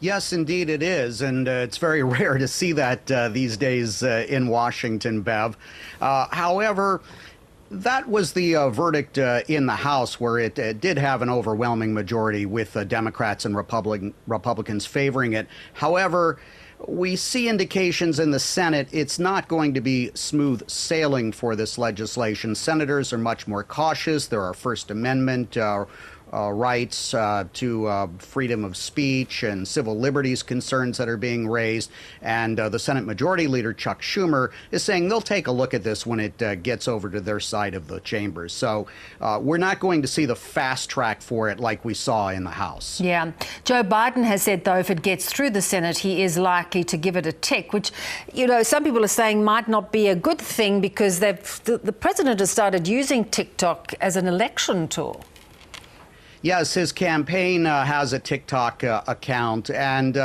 Yes, indeed it is, and it's very rare to see that these days in Washington, Bev. However, that was the verdict in the House, where it did have an overwhelming majority with Democrats and Republicans favoring it. However, we see indications in the Senate it's not going to be smooth sailing for this legislation. Senators are much more cautious. There are First Amendment rights to freedom of speech and civil liberties concerns that are being raised. And the Senate Majority Leader, Chuck Schumer, is saying they'll take a look at this when it gets over to their side of the chambers. So we're not going to see the fast track for it like we saw in the House. Yeah. Joe Biden has said, though, if it gets through the Senate, he is likely to give it a tick, which, you know, some people are saying might not be a good thing because the president has started using TikTok as an election tool. Yes, his campaign has a TikTok account, and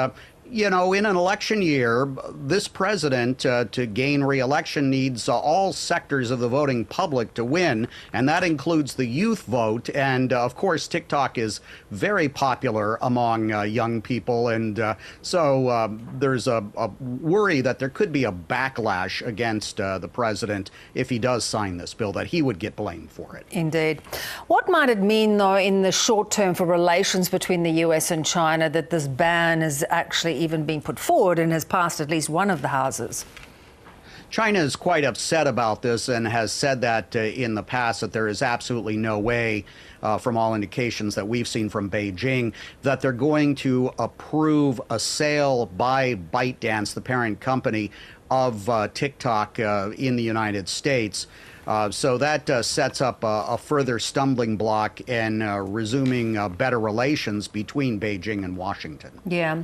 you know, in an election year, this president, to gain re-election, needs all sectors of the voting public to win, and that includes the youth vote. And of course, TikTok is very popular among young people, and so there's a worry that there could be a backlash against the president if he does sign this bill, that he would get blamed for it. Indeed. What might it mean, though, in the short term for relations between the US and China, that this ban is actually even being put forward and has passed at least one of the houses? China is quite upset about this and has said that in the past, that there is absolutely no way, from all indications that we've seen from Beijing, that they're going to approve a sale by ByteDance, the parent company of TikTok in the United States. So that sets up a further stumbling block in resuming better relations between Beijing and Washington. Yeah.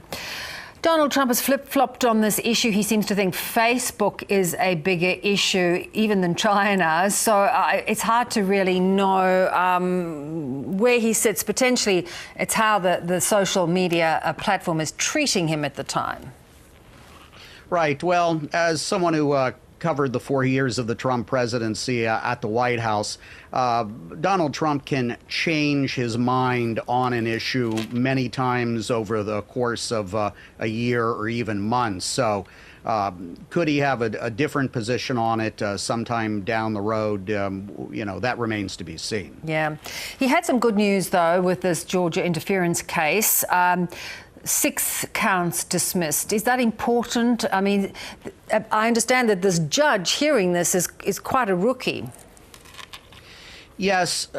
Donald Trump has flip-flopped on this issue. He seems to think Facebook is a bigger issue even than China. So it's hard to really know where he sits. Potentially, it's how the social media platform is treating him at the time. Right. Well, as someone who covered the 4 years of the Trump presidency at the White House, Donald Trump can change his mind on an issue many times over the course of a year or even months. So could he have a different position on it sometime down the road? You know, that remains to be seen. Yeah. He had some good news, though, with this Georgia interference case. 6 counts dismissed. Is that important? I mean, I understand that this judge hearing this is quite a rookie. Yes.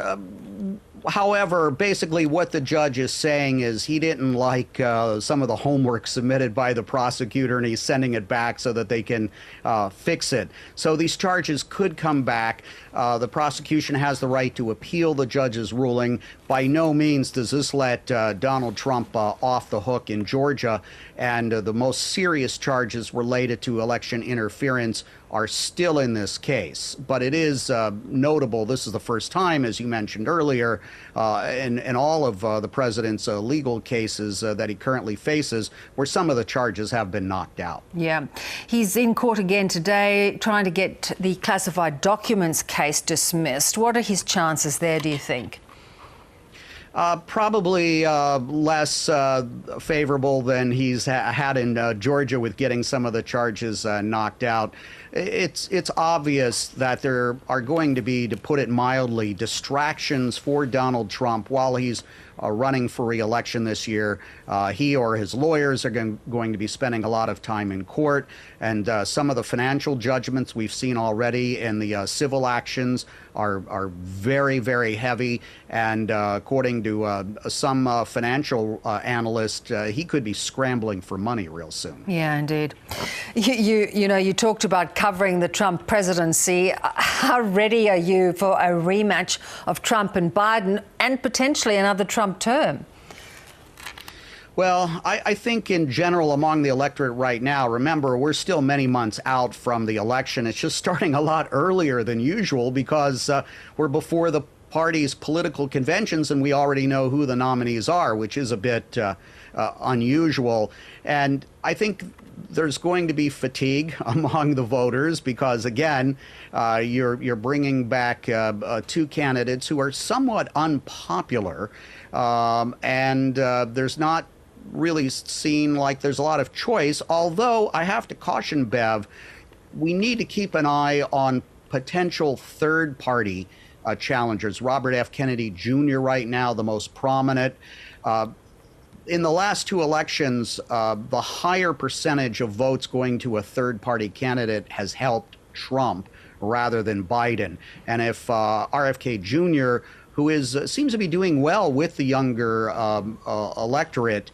However, basically what the judge is saying is he didn't like some of the homework submitted by the prosecutor, and he's sending it back so that they can fix it. So these charges could come back. The prosecution has the right to appeal the judge's ruling. By no means does this let Donald Trump off the hook in Georgia, and the most serious charges related to election interference are still in this case. But it is notable, this is the first time, as you mentioned earlier, in all of the president's legal cases that he currently faces, where some of the charges have been knocked out. Yeah. He's in court again today trying to get the classified documents case dismissed. What are his chances there, do you think? Probably less favorable than he's had in Georgia with getting some of the charges knocked out. It's obvious that there are going to be, to put it mildly, distractions for Donald Trump while he's running for re-election this year. He or his lawyers are going to be spending a lot of time in court, and some of the financial judgments we've seen already in the civil actions are very, very heavy. And according to some financial analysts, he could be scrambling for money real soon. Yeah, indeed. You know, you talked about covering the Trump presidency. How ready are you for a rematch of Trump and Biden, and potentially another Trump term? Well, I think in general among the electorate right now, remember, we're still many months out from the election. It's just starting a lot earlier than usual because we're before the party's political conventions and we already know who the nominees are, which is a bit unusual. And I think there's going to be fatigue among the voters because, again, you're bringing back 2 candidates who are somewhat unpopular, and there's not really seem like there's a lot of choice, although I have to caution, Bev, we need to keep an eye on potential third-party challengers. Robert F. Kennedy Jr. right now, the most prominent. In the last two elections, the higher percentage of votes going to a third-party candidate has helped Trump rather than Biden. And if RFK Jr., who seems to be doing well with the younger electorate,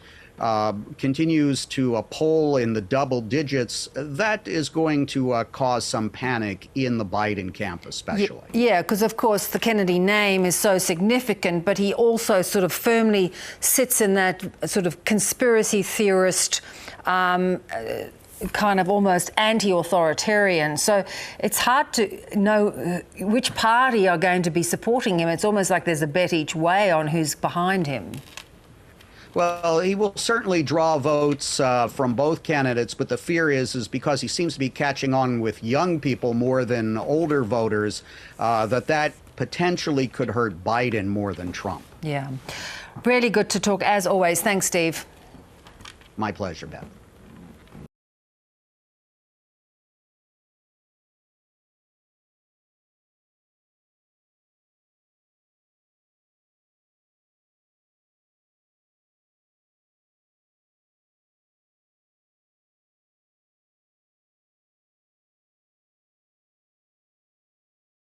continues to poll in the double digits, that is going to cause some panic in the Biden camp especially. Yeah, because of course the Kennedy name is so significant, but he also sort of firmly sits in that sort of conspiracy theorist kind of almost anti-authoritarian. So it's hard to know which party are going to be supporting him. It's almost like there's a bet each way on who's behind him. Well, he will certainly draw votes from both candidates, but the fear is because he seems to be catching on with young people more than older voters, that potentially could hurt Biden more than Trump. Yeah. Really good to talk as always. Thanks, Steve. My pleasure, Beth.